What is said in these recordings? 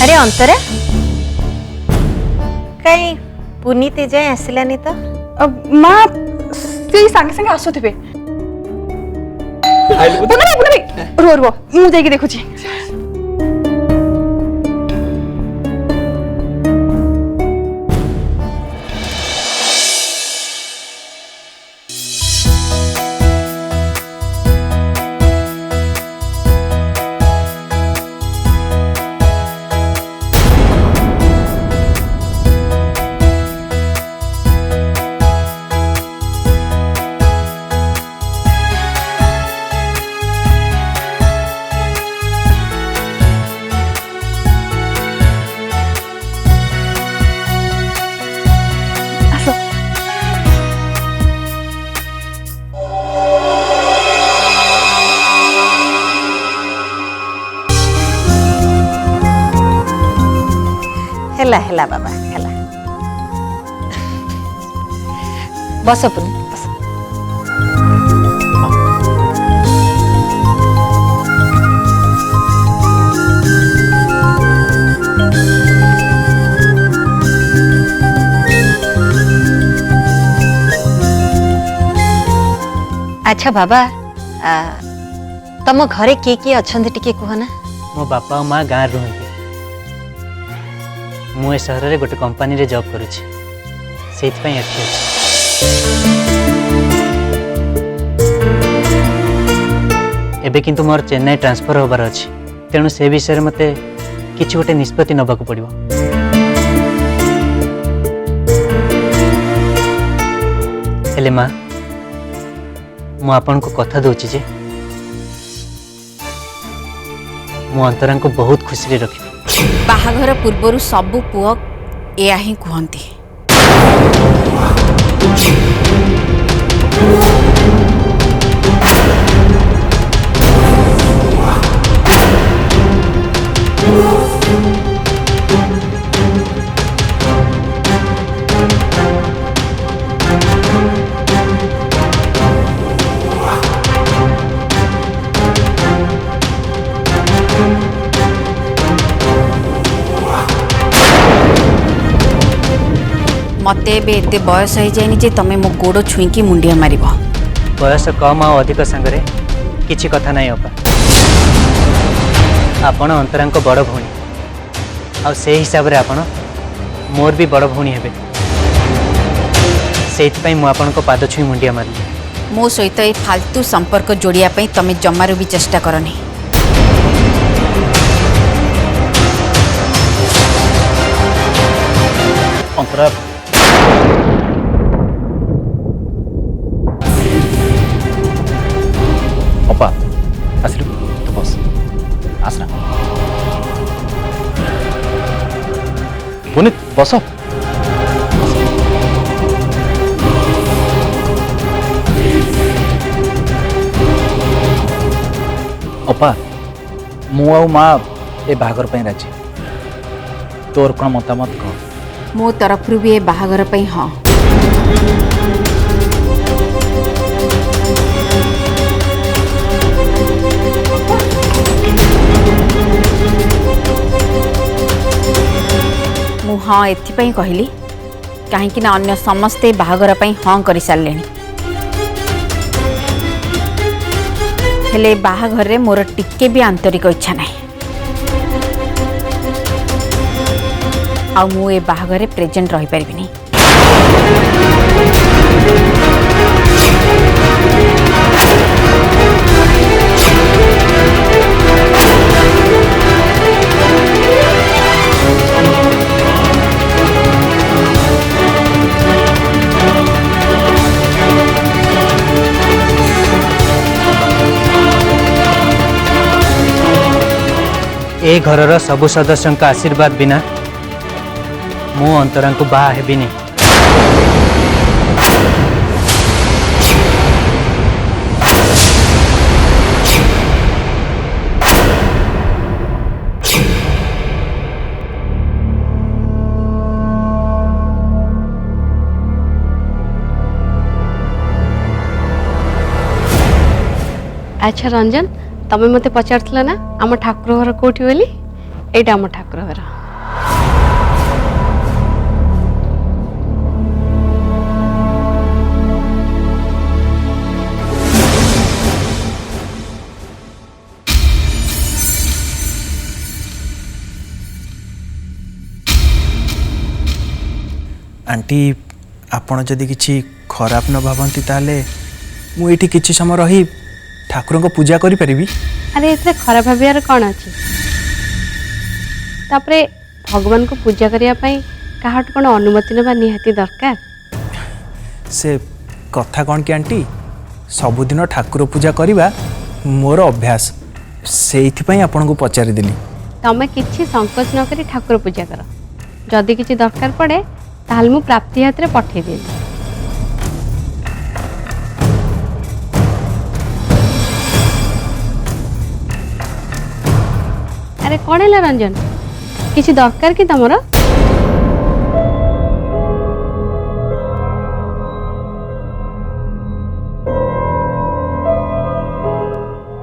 अरे अंतरा कहीं पुनीत जाए आसलानी तो माँ से सांगे सांगे आसुथिबे रो रो मु जाई देखुची हेला हेला बाबा हेला बस पुनी बस अच्छा बाबा तम घरे किए अच्छा टिके कहना मो बापा और माँ गाँव रुहति मु ए सहर रे गोटे कंपनी रे जॉब करुछि सेइथपई एठी अछि एबे किंतु मोर चेन्नई ट्रांसफर होबार अछि तेणु से विषय रे मते किछि गोटे निष्पत्ति नबाकू पड़िबो हेले माँ मु आपन को कथा दोछि जे मु अंतरा को बहुत खुशी रे रखिबी बाहाघर पूर्वर सबु पुओ या ही कहती मते एते बयस हो जाए जे तमे मो गोड़ छुईकी मुंडिया मार बयस कम आ अधिक सांगरे किछि कथा नहीं अपा आपण अंतरा बड़ भौणी आ से हिसाब रे आपण मोर भी बड़ भौणी हेबे सेइथपई मु आपण को पाद छुई मुंडिया मारली मो सहित ए फालतू संपर्क जोड़िया पई तमे जमारू भी चेष्टा करनी अंतरा अपा आसलु तू बस आसना पुनीत बस अपा मु आ माँ ए बाहागर पे राजी तोर कौन मतामत कह मो तरफ भी ए बाहाघर पई हाँ मु हाँ एथिपई कहली कहीं अन्य समस्ते बाहाघर पई हाँ कर सारे हेले बाहाघर रे मोर टिके भी आंतरिक इच्छा नहीं आ मु ए बाहाघर प्रेजेंट रही पारिबिनी ए घरर सबु सदस्यों का आशीर्वाद बिना मु अंतरा को बाहा हेबिनी अच्छा रंजन तमें मत पचार ना आम ठाकुर घर कौटी बोली एटा आम ठाकुर घर। आंटी आपण जदि किछि खराब न भावती ताले मु एठी किछि समय रही ठाकुर को पूजा करि परिबी। अरे एथरे खराब भावियार कौन अच्छी? तापरे भगवान को पूजा करने काहाट कौन अनुमति नवा निहाती दरकार? से कथा कौन कि आंटी सबुदिन ठाकुर पूजा करवा मोर अभ्यास से आपन को पचारि देली। तमें किसी संकोच न करी ठाकुर पूजा कर। जदि किसी दरकार पड़े ताल मु प्राप्ति हाथ में पठे देली। अरे कौन है रंजन किसी दरकार कि तमरा?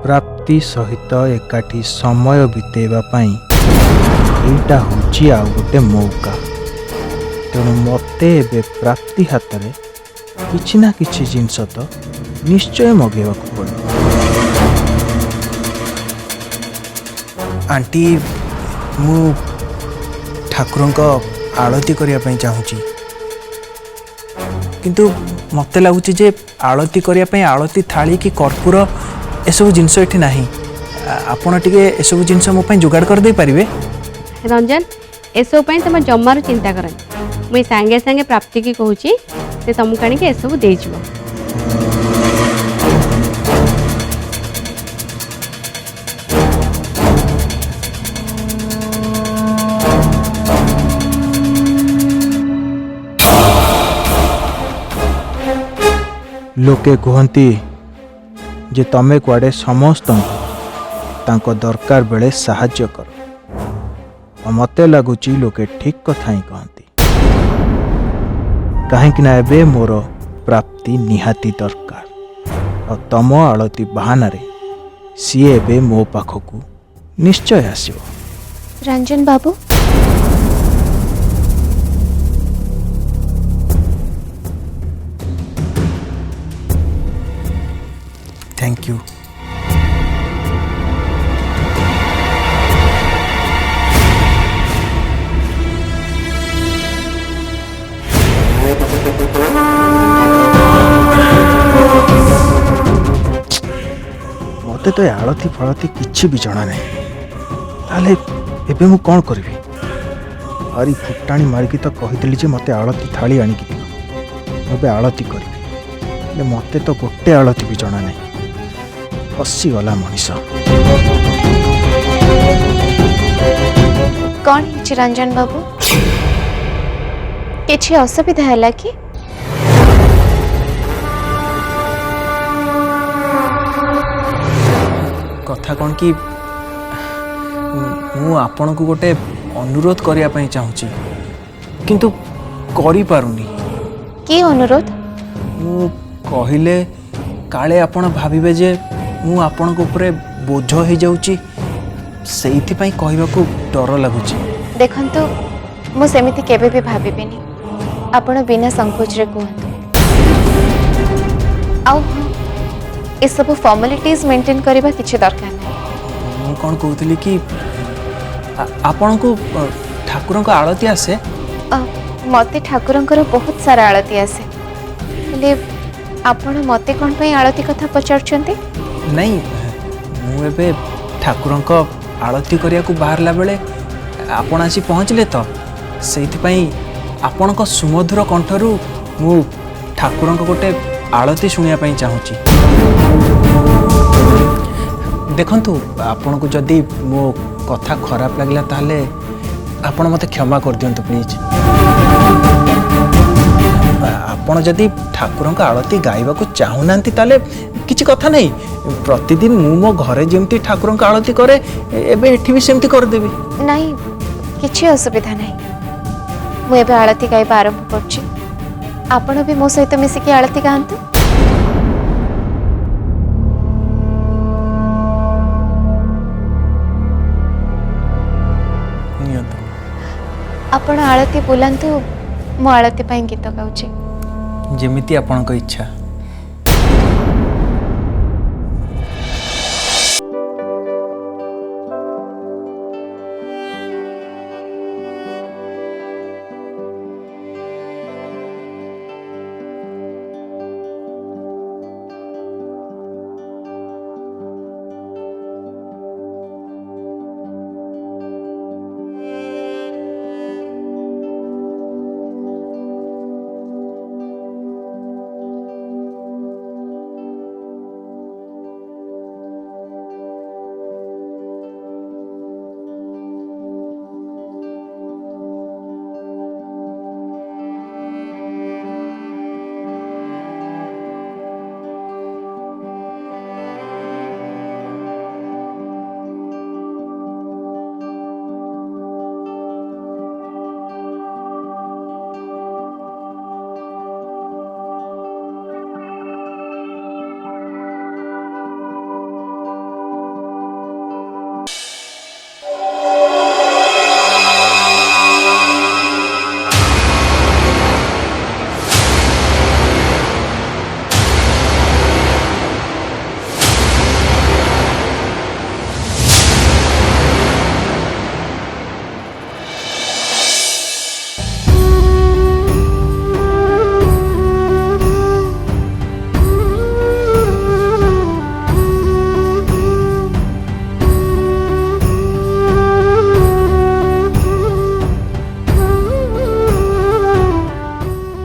प्राप्ति सहित एकाठी समय बितेबा पई एटा होची आ गोटे मौका। तेणु मते एबे प्राप्ति हाथ में किछि ना किछि जिनस तो निश्चय मगेवा पड़े। आंटी मु ठाकुर को आरती करने चाहूँगी किंतु मते लगुच जे आरती करने आरती थाली कि कर्पूर एसबू जिनस ये ना। आपड़ टे एसबू जिनस मो जोगाड़ कर दे पारिबे? रंजन एसबू तुम जमार चिंता कर मुई सांगे सांगे प्राप्ति की कहूँ से तुमको आनिक एसबू दे। लोके कहती जे तमे कुआडे समस्त तांको दरकार बेले साहाଯ୍य कर। मते लगुची लोके ठीक कथा ही कहती कहीं ना एबे मोर प्राप्ति निहाती दरकार और तम आलती बहाना रे सी एबे मो पाखकू निश्चय आसीबो। रंजन बाबू थैंक यू। मते तो आलती फलती किछि भी जना नहीं। ताले एबे मु कौन करी? अरे फुटाणी मारिकी तो कहीदेली जे मते आलती थाली आनिकी दियो। एबे आलती करी मते तो गोटे आलती भी जना नहीं। फसीगला मनीष। कौन है रंजन बाबू? किछि असुविधा है कि? कथा कौन कि मु आपण को गोटे अनुरोध करिया पई चाहूची किंतु करि पारुनी। की अनुरोध? मु कहिले काले आपण भाबिबे जे मु आपण को ऊपर बोझ हो जाउची सेइथि पई कहबा को डर लागुची। देखंतु मु सेमिति केबे भी भाबिबेनी। आपण बिना संकोच रे कहंतु। आउ ए सब फॉर्मेलिटीज मेंटेन करबा किछि दरकार नै। मु कोन कहउतली कि आपण को ठाकुर को आरती आसे? मते ठाकुरंकर बहुत सारा आरती आसे। ले आपण मते कोन पई आरती कथा पचारछंती? नहीं मु एबे ठाकुर को आरती करिया को बाहरला बेले आपण आसी पहुँचले तो सेइथि पई आपण को सुमधुर कंठरू मु ठाकुर को गोटे आरती शुणिया पई चाहूची। देखंतु आपण को जदी मो कथा खराब लागला ताले आपण मते क्षमा कर दियंतु प्लीज। आपण जदी ठाकुर का आरती गाइबा को चाहुनांती ताले किछि कथा नहीं। प्रतिदिन मु मो घरे जेमती ठाकुर का आरती करे एबे एठी भी सेमती कर देबी। नहीं किछि असुविधा नहीं। मु एबे आरती गाइबा आरंभ करछि। आपण भी मो सहित मिसी के आरती गांतु। आपण आळती बुलांतु मु आळती पाई गीत गाउची। जेमिति आपणक इच्छा।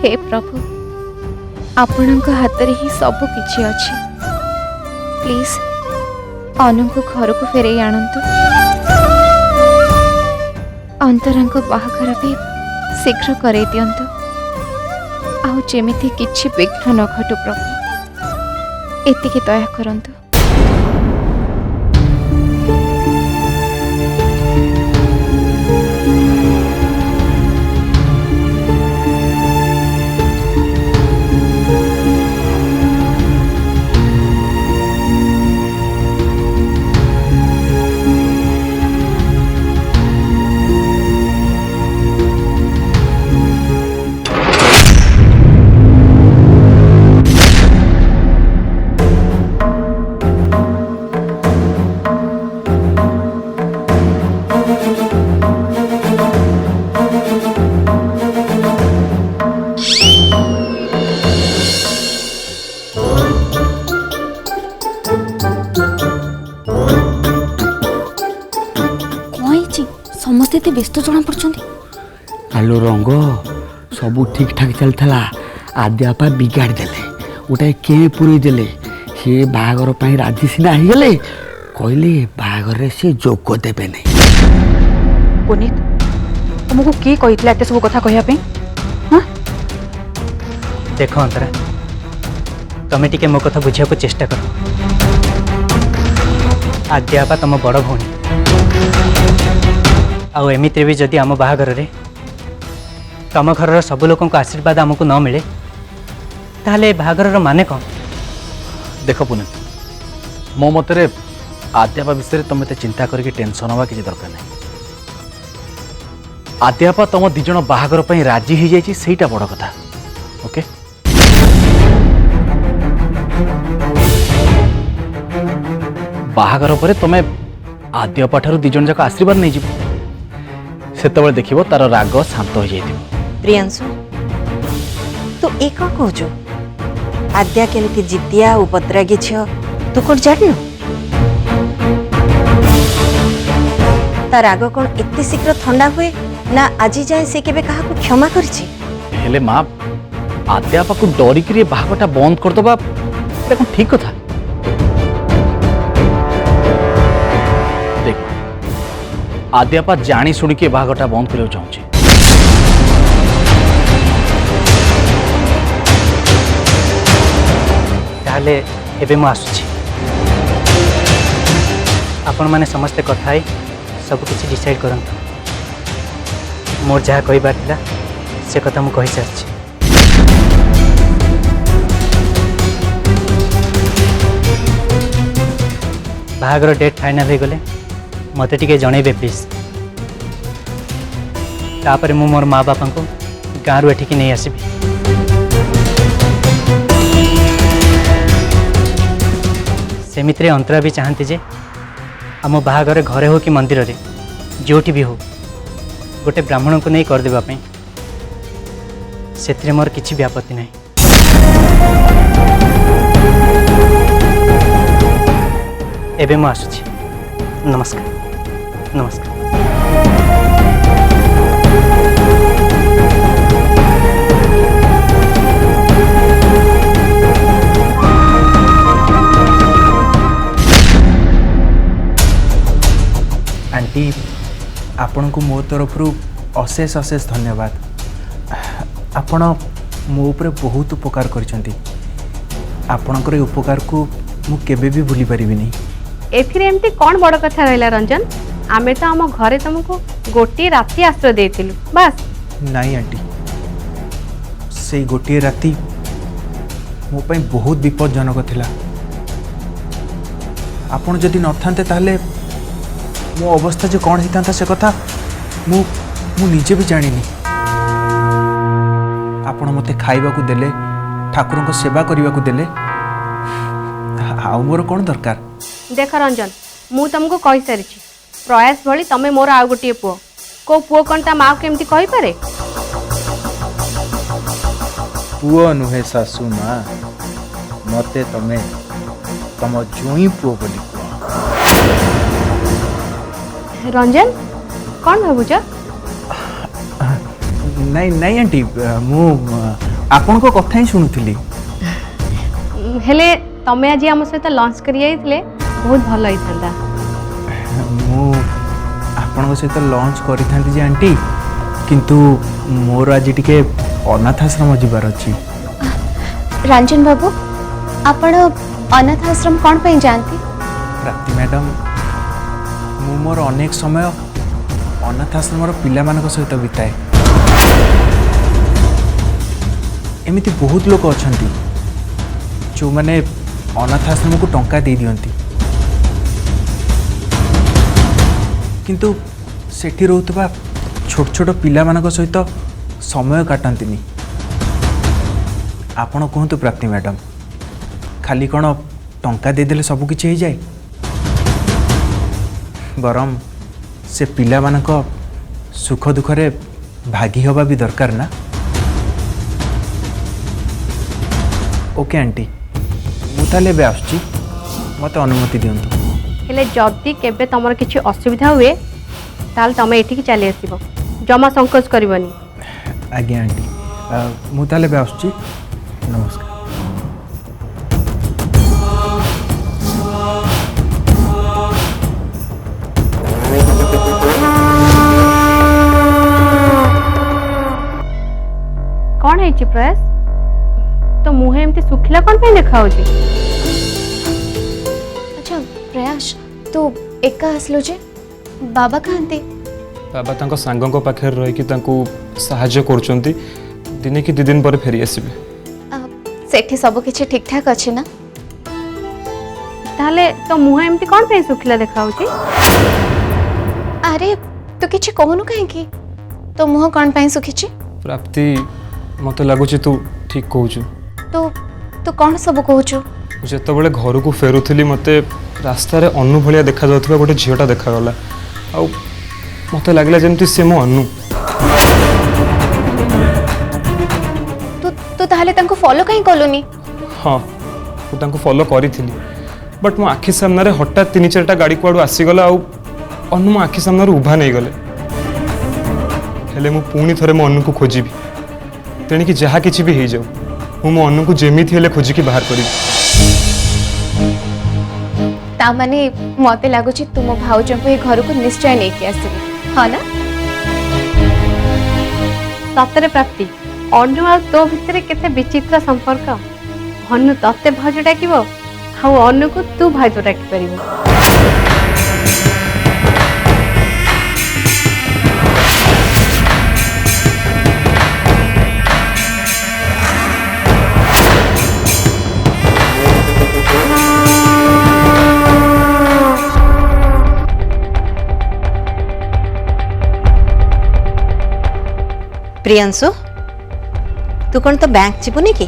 हे प्रभु आपणक हाथ में ही सब किछि अछि। प्लीज अनु को घर को फेरे आणंतु। अंतरंग बाहाघर भी शीघ्र करे दियंतु। आउ जेमिति किछि विघ्न न घटु प्रभु एतिके दया करंतु। समस्ते ते व्यस्त जना पड़छंती। आलो रंग सबू ठीक ठाक चलता आद्यापा बिगाड़ देले गोटे के पूरी देले सी बाहागर पाई राजी सीना गले कहले बाहागर से जोग देबे नहीं। पुनीत तुमको किए कही एत सब कथा कहया हाँ देख अंतरा तमें टिके मो कथा बुझा को चेष्टा कर। आद्यापा तुम बड़ भौणी आउ एमित्रे भी जदि आम बाहागर रे तम घर सब लोक आशीर्वाद आमको न मिले ताहले बाहागर माने कौन? देख पुनीत मो मतरे आद्यापा विषय तुम एत चिंता करके टेंशन हवा किसी दरकार नहीं। आद्यापा तुम दिज बाहागर पर राजी हो जाइए सहीटा बड़ कथा। ओके बाहागर पर तुम आद्यापा ठारू दिज जाक आशीर्वाद नहीं जीव सेतबे देखिबो तार राग शांत हो जाइथिबो। प्रियांशु तू ए कौन कहूचु? आद्या केमिति जिद्दिया उपद्रागी झियो तू कौन जानु? ता राग कौन एते शीघ्र ठंडा हुए ना आज जाए से केबे कहा को क्षमा करछि? हेले माँ आद्यापा को डरिकी बाहागटा बंद करदबा कौन ठीक कथा? देख आद्यापा जानी शुणी के बाहागटा बंद करने चाहूँ। ताहले एबे मु आसुछि आपण माने समस्ते कथा है सब किसी डिसाइड करंतु। मोर जहाँ कहबार थिला से कथा मु कहि सारछि। बाहागर डेट फाइनल हो गले मते टिके जणेबे प्लीज। तापर मु मोर माँ बापा को गाँव एठिकी नहीं आसबि। सेमिति अंतरा भी चाहती जे आम बाहागर घरे हो कि मंदिर रे जोटी भी हो गोटे ब्राह्मण को नहीं करदेवाई से मोर किसी भी आपत्ति नहीं। एबे मु आसुछि। नमस्कार नमस्कार। आंटी आपण को मो तरफ अशेष अशेष धन्यवाद। आपण मो उपरे बहुत उपकार करिसेंती। आपणकर उपकार को मु केबे भी भूली परिबिनी। एथिरे एमती कौन बड़ कथा रहला रंजन? आमे तो आम घरे तुमको गोटे राति आश्रय देथिलु बस। नहीं आंटी से गोटे राति मो पई बहुत विपदजनक थिला। आपण जदि न थांते ताहले मो अवस्था जो कौन होता से कथा मु निजे भी जानी। आपण मते खाइबा को देले ठाकुर को सेवा करने को देले आ मोर कौन दरकार। देख रंजन मु तुमको कही सारी प्रयास भली तमे मोर आउ गोटे पुओ को पुओ कौन ता माँ केमती कही पारे? पुओ नुहे सासू माँ मते तमे तम जुई पुओ बोली रंजन कौन भावुच? नहीं नहीं आंटी मु आपण को कथा ही शुणुली। हेले तमे आज आम सहित लंच करिए बहुत भल होता। मु आपण सहित लंच करी थांती जे आंटी किंतु मोर आज टिके अनाथ आश्रम जीवार अच्छी। रंजन बाबू आपण अनाथ आश्रम कौन पे जानती? प्राप्ति मैडम मु मोर अनेक समय अनाथ आश्रम पिला मानक सहित बिताए। एमिति बहुत लोक अछंती जो माने अनाथ आश्रम को टंका दे दियंती किंतु सेठी रहउतबा छोट छोट पिला मानक सहित समय काटंतीनी। आपण कहतु प्राप्ति मैडम खाली कौन टंका दे देले सब किछि हो जाए? बरम से पिला मानक सुख दुखरे भागी हवा भी दरकार ना। ओके आंटी मु ताले बे आछी मते अनुमति दियंतु। हेले जदी केबे तमर किछि असुविधा हुए ताल तमे एठी की चली आसीबो जमा संकोच करबनी। आज्ञा आंटी मु ताले बे आछी। नमस्कार। कौन है प्रयास तो मुहे एमती सुखिला कौन पे देखा होची? अच्छा प्रयास तो एका आसलो जे बाबा कहते बाबा तांको सांगों पाखे रही कि तांको सहाय्य करचंती दिने कि 2 दिन पर फेरी आसीबे। सेठी सब किछि ठीक ठाक अछि ना? ताले तो मुहे एमती कौन पे सुखिला देखा होची? अरे तू किछि कहनु काहे की तो मुह कौन पे सुखिछि? प्राप्ति मते लागुछि तू ठीक कहूछु। तो कौन सब कहूछु? जेतबेले घर को फेरुथली मते रास्ता रे अनु भलिया देखा जाउथबा गोटे झियोटा देखा गला आ मते लागला जेमति से मो अनु। तू ताहले तांको फॉलो काहे कलोनी? हाँ तू तांको फॉलो करिथिली बट मो आखि सामने रे हठात 3-4टा गाड़ी कुआडू आसी गला आ अनु मो आखि सामने रे उभा नहीं गले। हेले मु पुणी थरे मो अनु को खोजिबी तेणी कि जहाँ किसी भी हो जाऊ मु मो अनु को जेमिति हेले खोजिकी बाहर करी। ता माने मते लागुछि तुम भाउजन को ए घर को निश्चय नहीं के आसीबे हां ना? सतरे प्राप्ति अनु आ तो भितर केते विचित्र संपर्क। अनु तते भाउज डाकिबो हाउ अनु को तू भाउज डाकी परिबो। प्रियांशु तू कौन तो बैंक जीवनी कि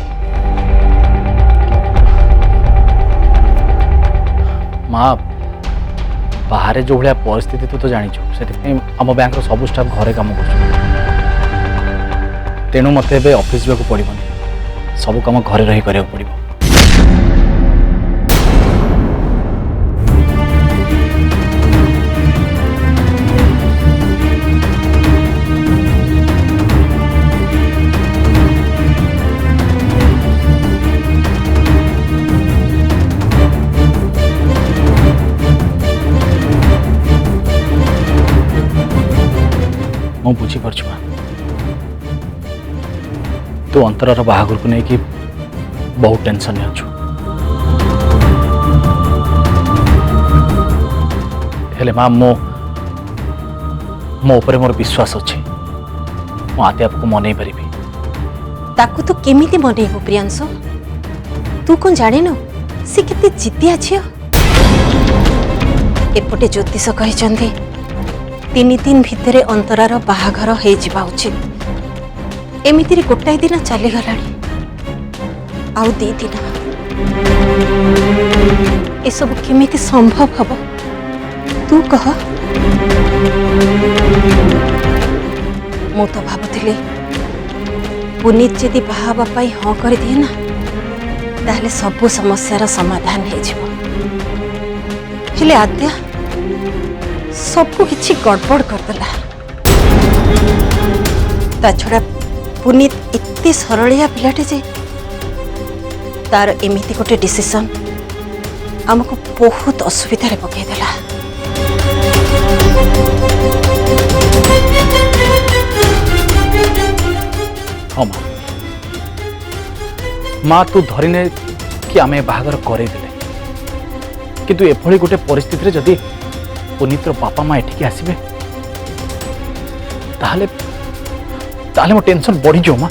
माँ बाहर जो भाया परिस्थिति तू तो जानिଛୁ से आम बैंक सब स्टाफ घरे काम कर तेणु मत ऑफिस जाक पड़ोनी सब कम घरे रही करा पड़ो। ମୁଁ ବୁଝିପାରୁଛି ମା ତୁ ଅନ୍ତରର ବାହାଘରକୁ ନେଇକି ବହୁତ ଟେନସନ୍ ଅଛୁ ହେଲେ ମା ମୋ ଉପରେ ମୋର ବିଶ୍ୱାସ ଅଛି ମୁଁ ଆଦ୍ୟାକୁ ମନେଇ ପାରିବି। ताकू तो केमिति मनेबू प्रियांशु तू कौन जानिनु सी केते जिद्दिया झियो एपटे ज्योतिष कहिचंदी 3 दिन भितरे अंतरार बाहाघर हो जिबा उचित एमितिरे गोटाए दिन चली गलानी आउ 2 दिन ए सब केमिति संभव हबो तू कह मु तो भाबुथिली पुनीत जदि बाहाबा पाई हाँ कर दिए ना ताहले सबु समस्यार समाधान हो जिवो हेले आद्या सबको किछि गड़बड़ करदेला ता छड़ा पुनीत इत्ते सरलिया पिलाटे जे तार एमिति गोटे डिसीजन हमको बहुत असुविधा रे पकई देला। हाँ माँ माँ तू धरीने कि आम बाहागर करे किंतु एभली गोटे परिस्थिति जदि पुनीतर बापा माँ एठिकी आसबे ताहले ताहले मो टेंशन बढ़ी जाओ माँ।